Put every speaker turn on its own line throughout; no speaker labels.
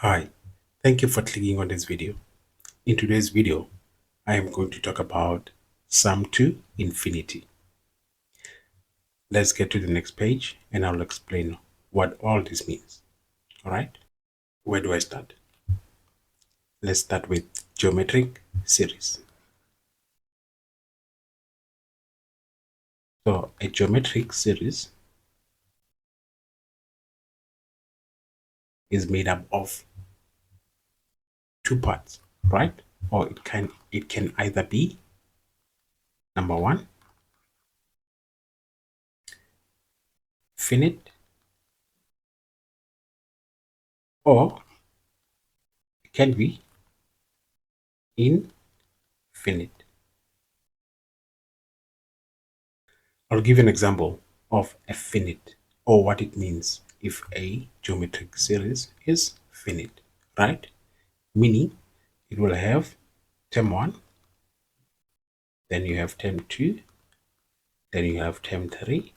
Hi, thank you for clicking on this video. In today's video, I am going to talk about sum to infinity. Let's get to the next page and I'll explain what all this means. All right, where do I start? Let's start with geometric series. So a geometric series is made up of two parts, right? Or it can either be number one, finite, or it can be infinite. I'll give you an example of a finite or what it means if a geometric series is finite, right? Meaning it will have term 1, then you have term 2, then you have term 3,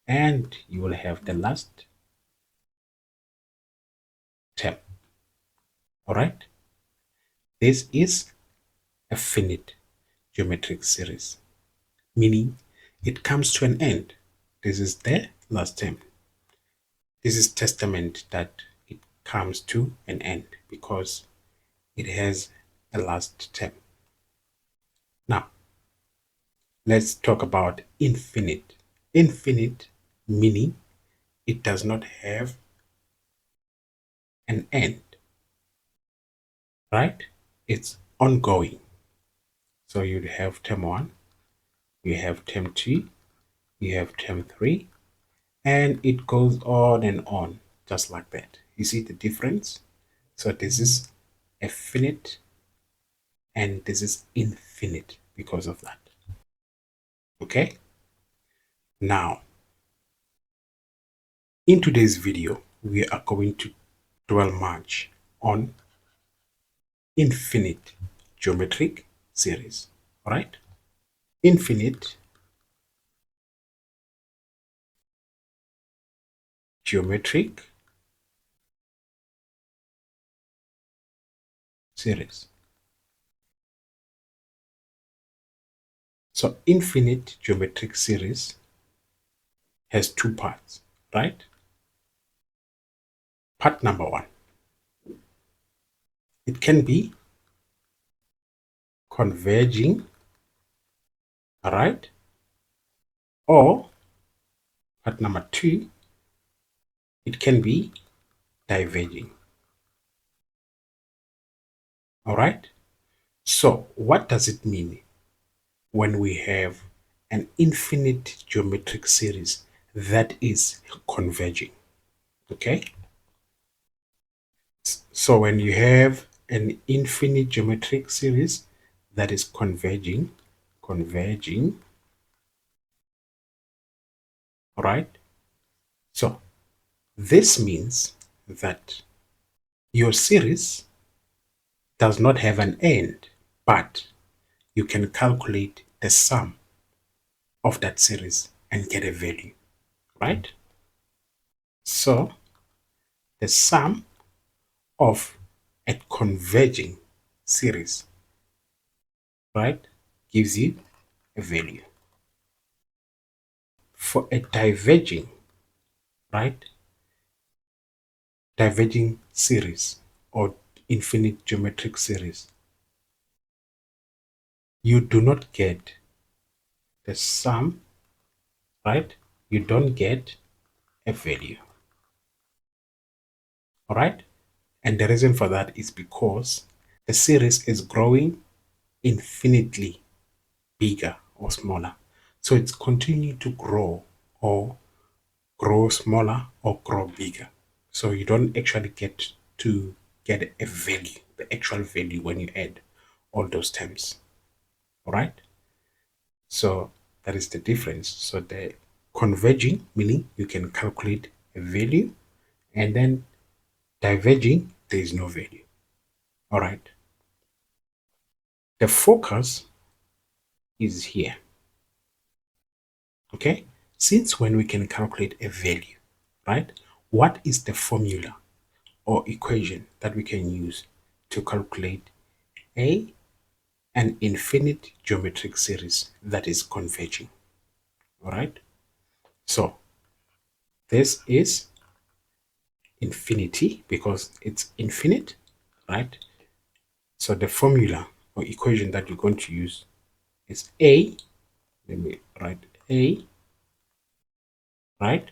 and you will have the last term. All right? This is a finite geometric series, meaning it comes to an end. This is the last term. This is testament that it comes to an end because it has a last term. Now, let's talk about infinite. Infinite meaning it does not have an end, right? It's ongoing. So you have term 1, you have term 2, you have term 3, and it goes on, just like that. You see the difference? So this is a finite and this is infinite because of that. Okay? Now, in today's video, we are going to dwell much on infinite geometric series. All right? Infinite geometric series. So infinite geometric series has two parts, right? Part number 1, it can be converging, all right? Or part number 2, it can be diverging. All right? So what does it mean when we have an infinite geometric series that is converging? Okay? So when you have an infinite geometric series that is converging, all right? So this means that your series does not have an end, but you can calculate the sum of that series and get a value, right? So the sum of a converging series, right, gives you a value. For a diverging, right, diverging series or infinite geometric series, you do not get the sum, right? You don't get a value. All right? And the reason for that is because the series is growing infinitely bigger or smaller. So it's continuing to grow or grow smaller or grow bigger. So you don't actually get to get a value, the actual value when you add all those terms. All right? So that is the difference. So the converging, meaning you can calculate a value, and then diverging, there is no value. All right. The focus is here. Okay. Since when we can calculate a value, right? What is the formula or equation that we can use to calculate an infinite geometric series that is converging. All right. So this is infinity because it's infinite, right? So the formula or equation that you're going to use is let me write A, right,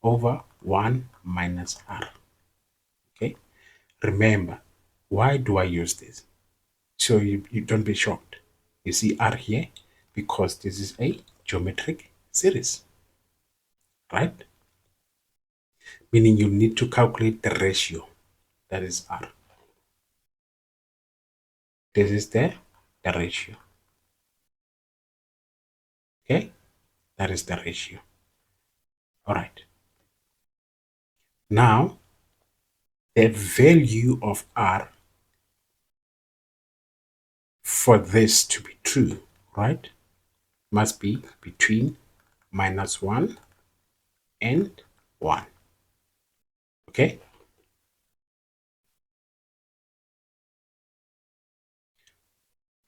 over 1 minus R. Okay. Remember, why do I use this? So you don't be shocked. You see R here because this is a geometric series, right? Meaning you need to calculate the ratio, that is R. This is the ratio, okay? That is the ratio. All right. Now, the value of R for this to be true, right, must be between -1 and 1, okay?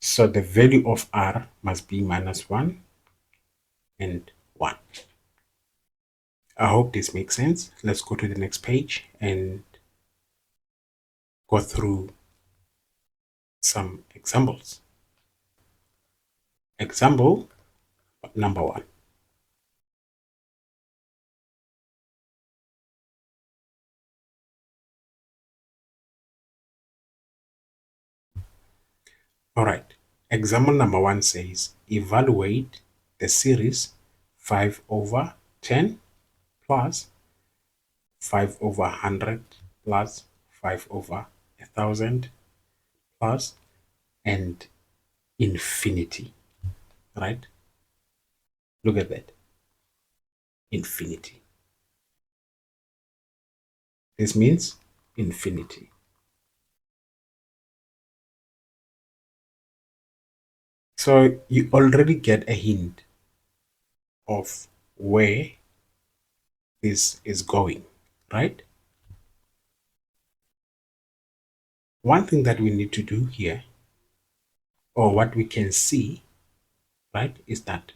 So the value of R must be -1 and 1. I hope this makes sense. Let's go to the next page and go through some examples. Example number 1. All right. Example number 1 says evaluate the series 5 over 10 plus 5 over 100 plus 5 over 1,000 plus and infinity, right? Look at that. Infinity. This means infinity. So you already get a hint of where this is going, right? One thing that we need to do here, or what we can see, right, is that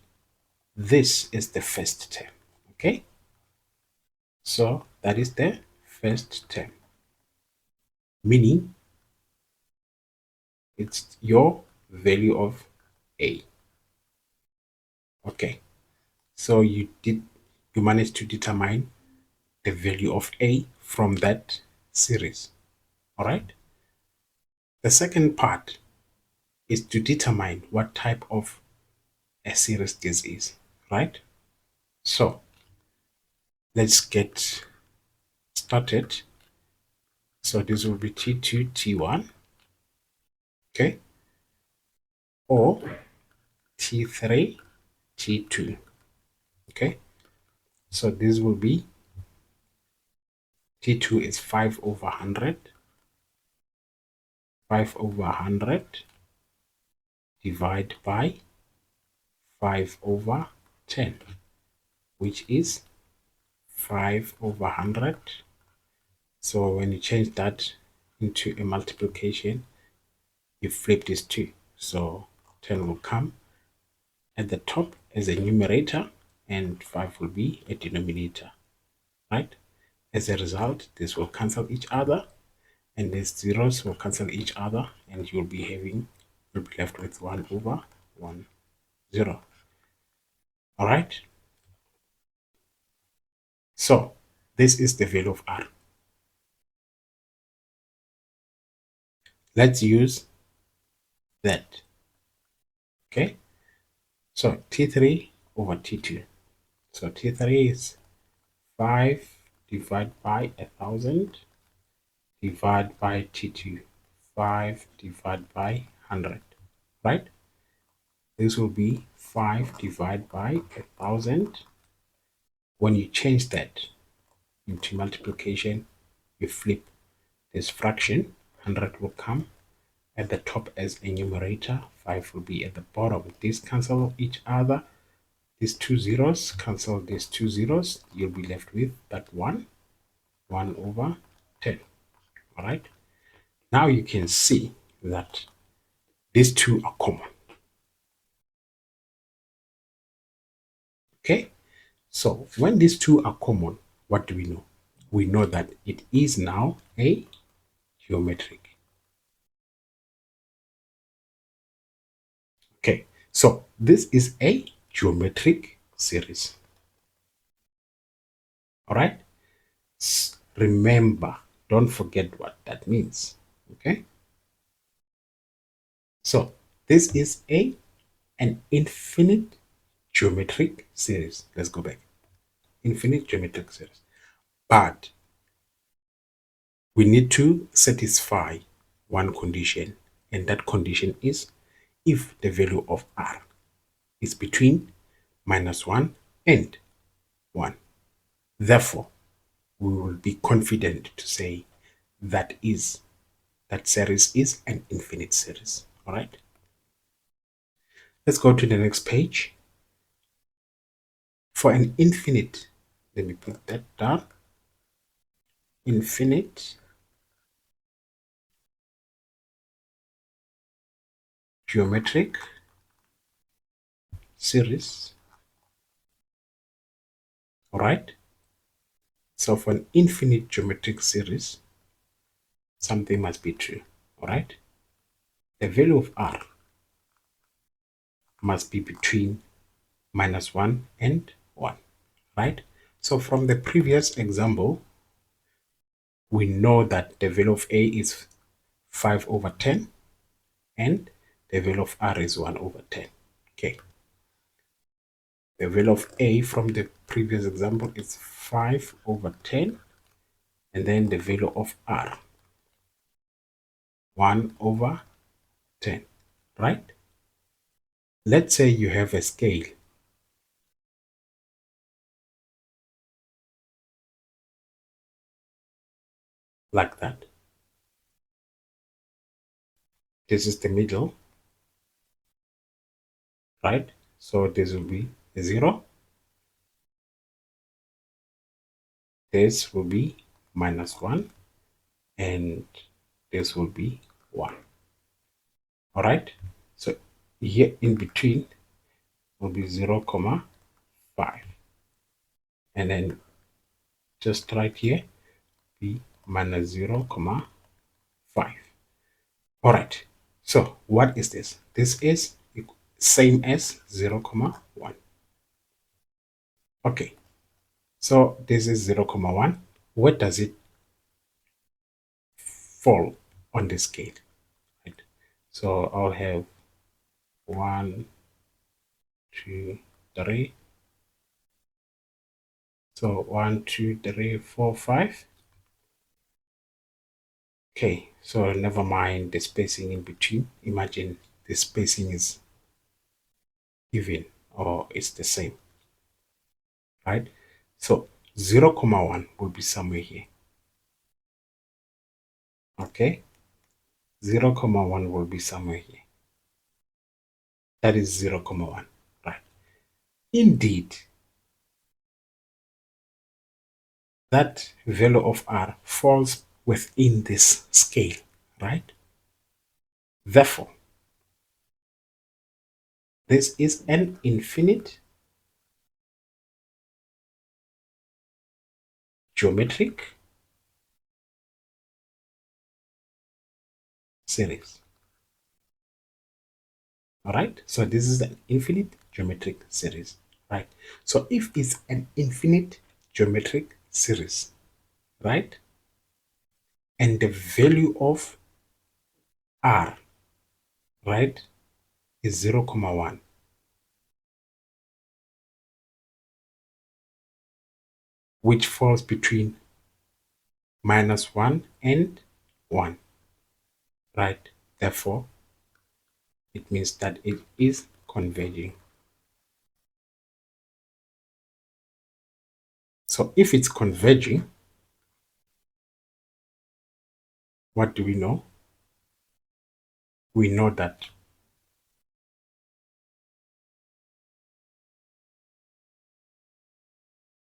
this is the first term, okay? So that is the first term, meaning it's your value of A. Okay, so you managed to determine the value of A from that series, all right? The second part is to determine what type of a series this is, right? So let's get started. So this will be T2, T1, okay? Or T3, T2, okay? So this will be T2 is 5 over 100, 5 over 100 divided by 5 over 10, which is 5 over 100. So when you change that into a multiplication, you flip these two. So 10 will come at the top as a numerator and 5 will be a denominator, right? As a result, this will cancel each other and these zeros will cancel each other and you'll be left with 1 over 1, 0. All right. So this is the value of R. Let's use that. Okay. So T3 over T2. So T3 is 5 divided by 1,000 divided by T2. 5 divided by 100, right? This will be 5 divided by 1,000. When you change that into multiplication, you flip this fraction. 100 will come at the top as a numerator, 5 will be at the bottom. These cancel each other. These two zeros cancel these two zeros. You'll be left with that 1 over 10. All right. Now you can see that these two are common. Okay. So when these two are common, what do we know? We know that it is now a geometric. Okay. So this is a geometric series. All right. Remember, don't forget what that means. Okay. So this is an infinite geometric series. Let's go back. Infinite geometric series. But we need to satisfy one condition, and that condition is if the value of r is between -1 and 1. Therefore, we will be confident to say that series is an infinite series. All right. Let's go to the next page. For an infinite, let me put that down. Infinite geometric series. All right. So for an infinite geometric series, something must be true. All right. The value of r must be between -1 and 1. Right. So from the previous example, we know that the value of a is 5/10 and the value of r is 1/10. Okay. The value of a from the previous example is 5/10, and then the value of r 1/10, right? Let's say you have a scale like that. This is the middle, right? So this will be 0. This will be -1, and this will be 1. All right. So here in between will be 0,5, and then just right here be -0,5. All right. So what is this? This is same as 0,1. Okay. So this is 0,1. Where does it fall on the scale? Right. So I'll have 1, 2, 3. So 1, 2, 3, 4, 5. Okay. So never mind the spacing in between. Imagine the spacing is even or it's the same, right? So 0,1 will be somewhere here. Okay. 0,1 will be somewhere here. That is 0,1, right? Indeed, that value of r falls within this scale, right? Therefore, this is an infinite geometric series. All right. So this is an infinite geometric series, right? So if it's an infinite geometric series, right? And the value of r, right, is 0,1, which falls between -1 and 1, right? Therefore, it means that it is converging. So if it's converging, what do we know? We know that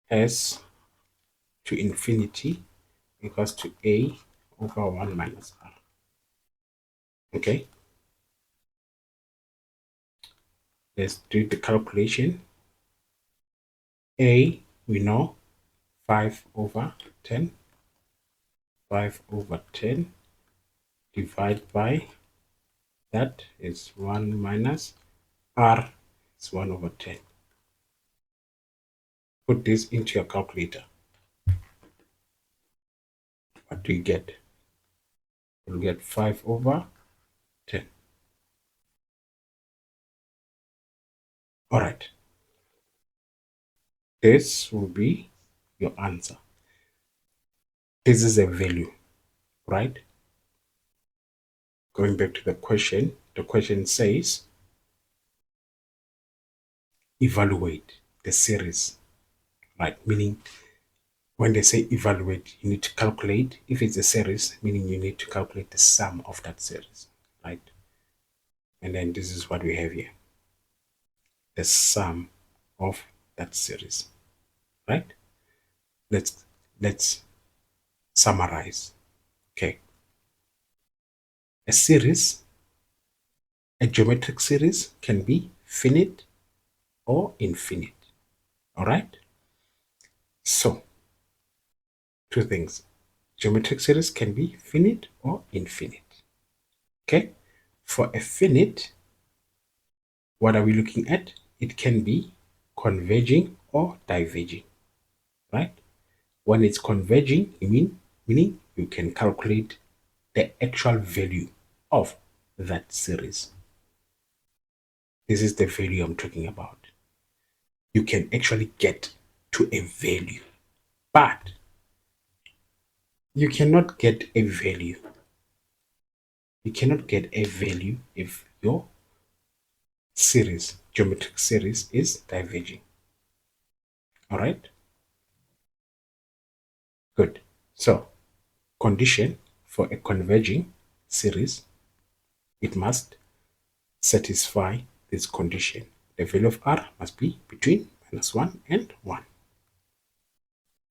s to infinity equals to a over 1 minus r. Okay, let's do the calculation. A, we know 5 over 10. 5 over 10 divided by that is 1 minus r is 1 over 10. Put this into your calculator. What do you get? You'll get 5 over 10. All right. This will be your answer. This is a value, right? Going back to the question says evaluate the series, right? Meaning when they say evaluate, you need to calculate. If it's a series, meaning you need to calculate the sum of that series, right? And then this is what we have here, the sum of that series, right? Let's summarize. Okay, a series, a geometric series can be finite or infinite. All right, so two things, geometric series can be finite or infinite. Okay, for a finite, what are we looking at? It can be converging or diverging, right? When it's converging, meaning you can calculate the actual value of that series. This is the value I'm talking about. You can actually get to a value, but you cannot get a value. You cannot get a value if your series, geometric series, is diverging. All right? Good. So, condition for a converging series, it must satisfy this condition. The value of r must be between -1 and 1.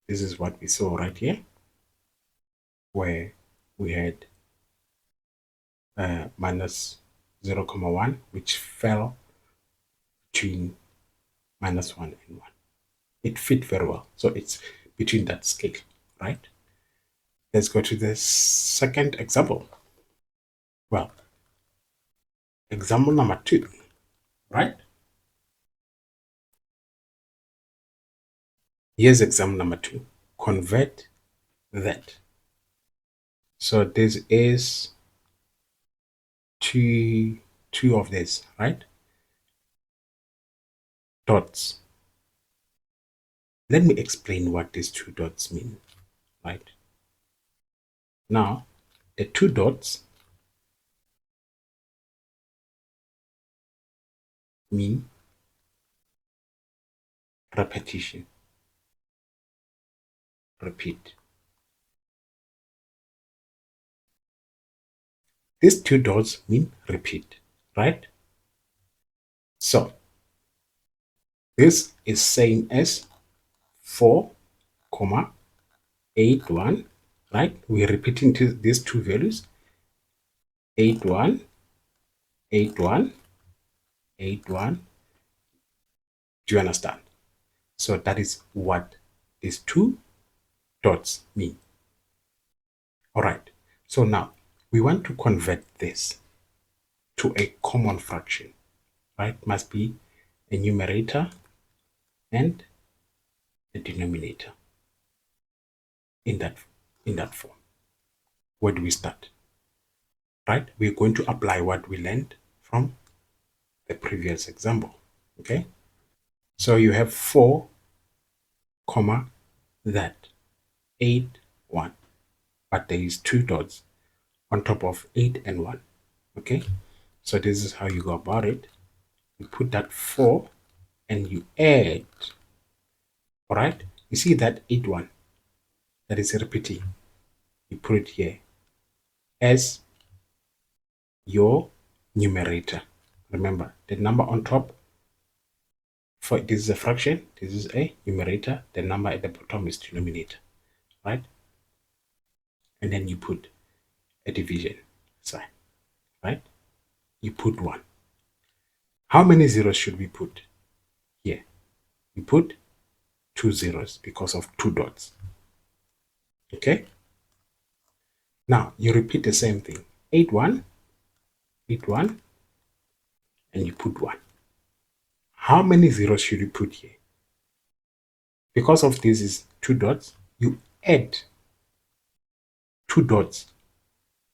This is what we saw right here, where we had minus 0, 1, which fell between -1 and 1. It fit very well. So it's between that scale, right? Let's go to the second example. Well, example number 2, right? Here's example number 2. Convert that. So this is two of this, right? Dots. Let me explain what these 2 dots mean, right? Now, the 2 dots mean repetition. Repeat. These 2 dots mean repeat, right? So, this is same as 4, 8, 1, right? We're repeating these 2 values, 8, 1, 8, 1, 8, 1. Do you understand? So that is what these 2 dots mean. All right. So now we want to convert this to a common fraction, right? Must be a numerator and a denominator in that form. Where do we start? Right? We're going to apply what we learned from the previous example. Okay? So you have 4, that 8, 1, but there is 2 dots on top of 8 and 1. Okay? So this is how you go about it. You put that 4 and you add. All right? You see that 8, 1 that is repeating. You put it here as your numerator. Remember, the number on top, for this is a fraction, this is a numerator, the number at the bottom is denominator, right? And then you put a division sign, right? You put 1. How many zeros should we put here? You put 2 zeros because of 2 dots. Okay? Now, you repeat the same thing. 8, 1, 8, 1, and you put 1. How many zeros should you put here? Because of this is 2 dots, you add 2 dots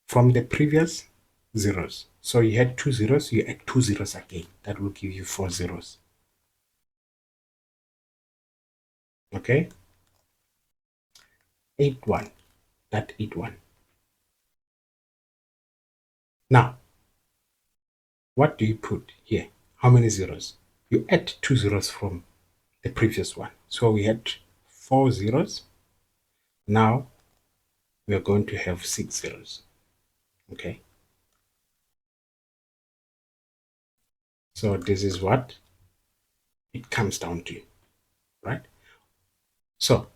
from the previous zeros. So you had 2 zeros, you add 2 zeros again. That will give you 4 zeros. Okay? 8, 1. That 8, 1. Now, what do you put here? How many zeros? You add 2 zeros from the previous one. So we had 4 zeros. Now we are going to have 6 zeros. Okay. So this is what it comes down to, right? So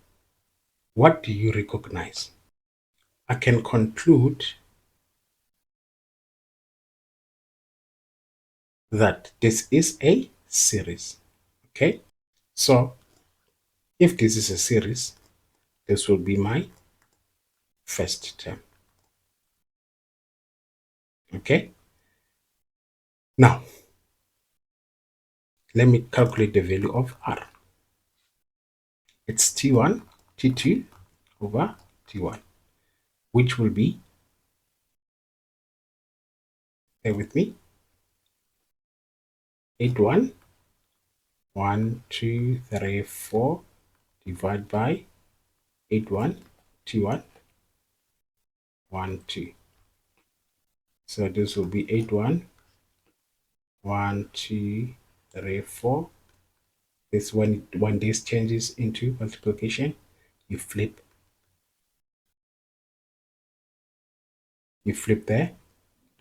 what do you recognize? I can conclude that this is a series. Okay. So if this is a series, this will be my first term. Okay. Now, let me calculate the value of R. It's T1, T2 over T1, which will be, bear with me, 8, 1, 1, 2, 3, 4, divide by 8, 1, T1, 1, 2. So this will be 8, 1, 1, 2, 3, 4. This when this changes into multiplication, you flip the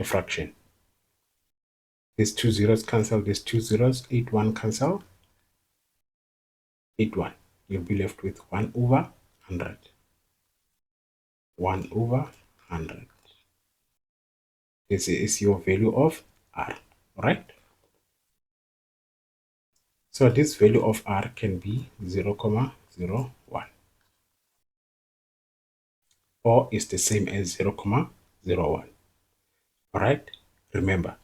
fraction. These 2 zeros cancel, these 2 zeros, 8, 1 cancel, 8, 1. You'll be left with 1 over 100. 1 over 100. This is your value of R, right? So this value of R can be 0,01 or is the same as 0,01. All right, remember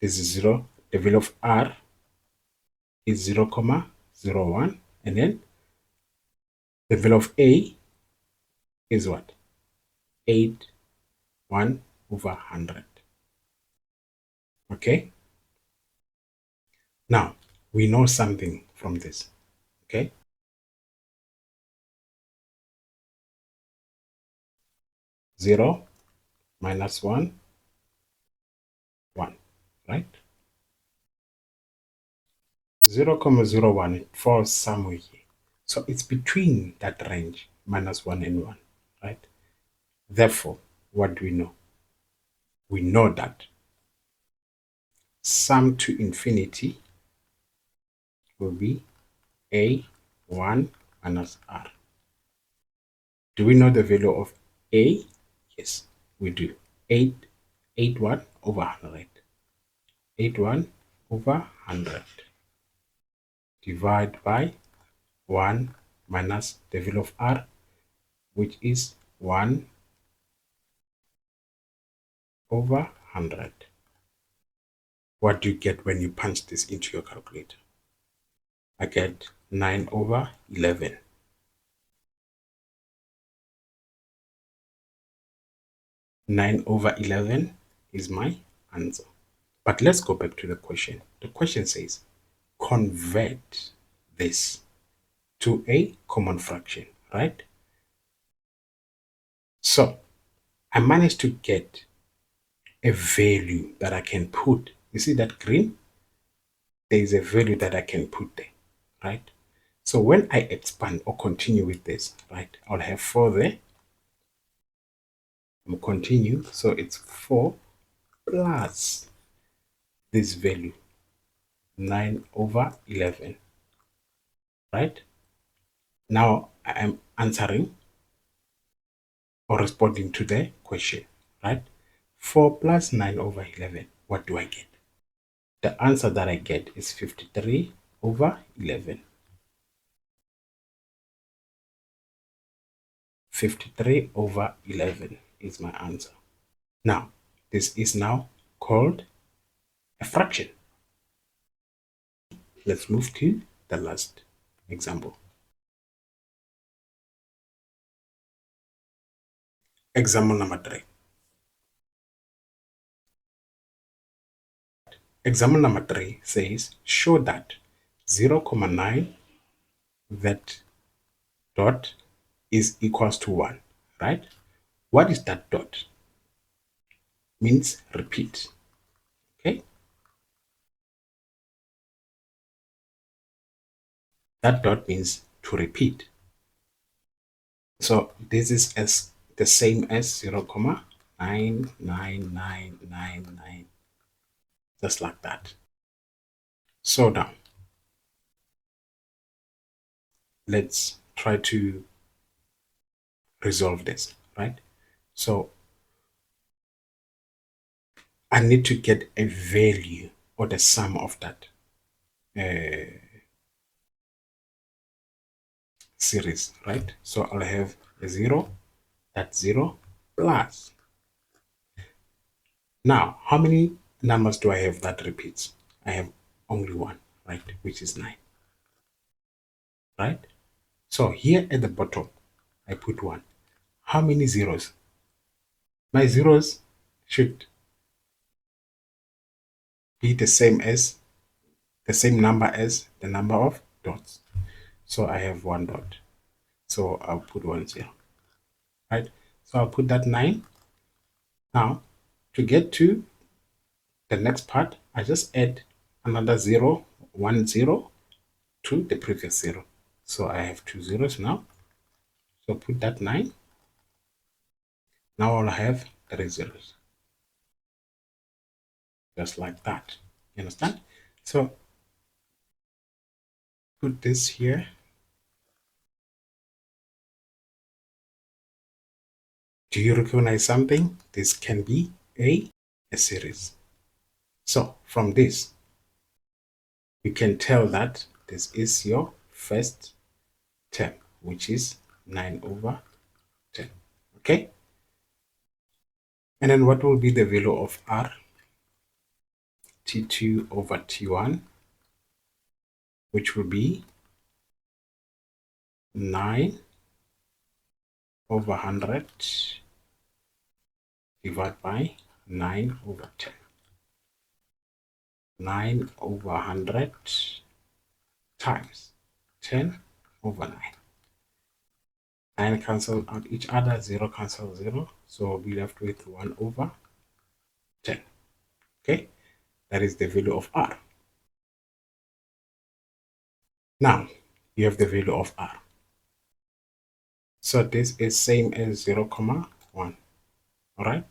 this is 0, the value of R is 0,01, and then the value of A is what? 8, 1 over 100. Okay, now we know something from this. Okay, 0 minus 1, 1, right? 0,01, it falls somewhere here. So it's between that range, minus 1 and 1, right? Therefore, what do we know? We know that sum to infinity will be A1 minus R. Do we know the value of A? Yes, we do. 8, 1 over 100. 8, 1 over 100. Divide by 1 minus the value of R, which is 1 over 100. What do you get when you punch this into your calculator? I get 9 over 11. 9 over 11 is my answer. But let's go back to the question. The question says, convert this to a common fraction, right? So I managed to get a value that I can put. You see that green? There is a value that I can put there, right? So when I expand or continue with this, right, I'll have 4 there. I'm continue. So it's 4 plus this value, 9 over 11, right? Now I am answering or responding to the question, right? 4 plus 9 over 11, what do I get? The answer that I get is 53 over 11. 53 over 11 is my answer. Now, this is now called a fraction. Let's move to the last example. Example number 3. Example number 3 says, show that 0,9 that dot is equals to 1, right? What is that dot? Means repeat, okay? That dot means to repeat. So this is as the same as 0,99999, just like that. So now, let's try to resolve this, right? So I need to get a value or the sum of that series, right? So I'll have a 0, that's 0 plus. Now, how many numbers do I have that repeats? I have only one, right? Which is 9, right? So here at the bottom, I put 1. How many zeros? My zeros should be the same number as the number of dots. So I have 1 dot. So I'll put 1 0, right? So I'll put that 9. Now, to get to the next part, I just add another 0, 1 0 to the previous 0. So I have 2 zeros now. So put that 9. Now I'll have 3 zeros. Just like that. You understand? So put this here. Do you recognize something? This can be a series. So from this, you can tell that this is your first term, which is 9 over 10. Okay? And then what will be the value of r? T2 over T1, which will be 9 over 100 divided by 9 over 10. 9 over 100 times 10 over 9. 9 cancel out each other, 0 cancel 0, so we'll be left with 1 over 10. Okay, that is the value of r. Now, you have the value of r. So this is same as 0, 1. All right?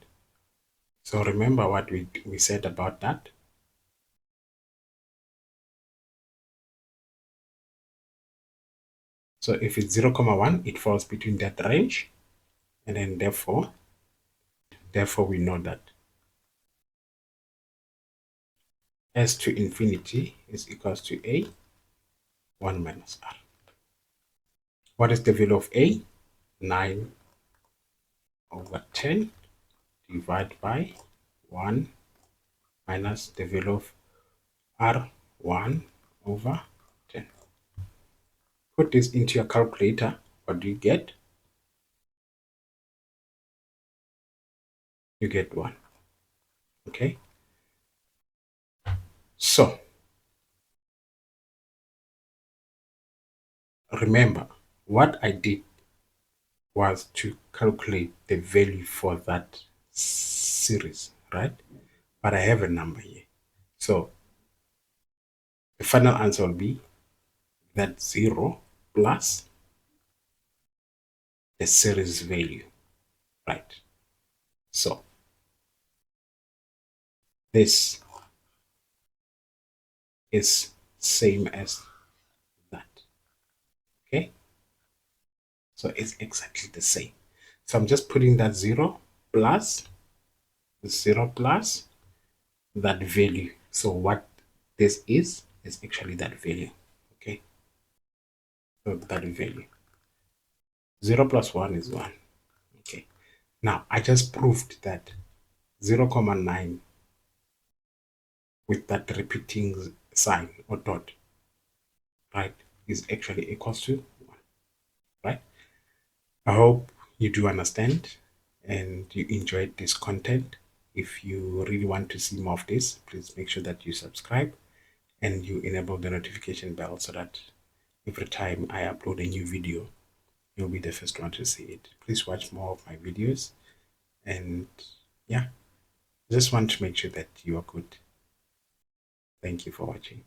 So remember what we said about that. So if it's 0, 1, it falls between that range, and then therefore we know that s to infinity is equals to a 1 minus r. What is the value of a? 9 over 10 divided by 1 minus the value of r, 1 over 10. Put this into your calculator. What do you get? You get 1. Okay? So, remember, what I did was to calculate the value for that series, right? But I have a number here. So, the final answer will be that 0 plus the series value, right? So, this is same as that. Okay, so it's exactly the same. So I'm just putting that 0 plus 0 plus that value. So what this is actually that value. Okay, so that value. 0 plus 1 is 1. Okay, now I just proved that 0, 0.9 with that repeating sign or dot, right, is actually equals to 1, right? I hope you do understand and you enjoyed this content. If you really want to see more of this, please make sure that you subscribe and you enable the notification bell so that every time I upload a new video, you'll be the first one to see it. Please watch more of my videos, and yeah, just want to make sure that you are good. Thank you for watching.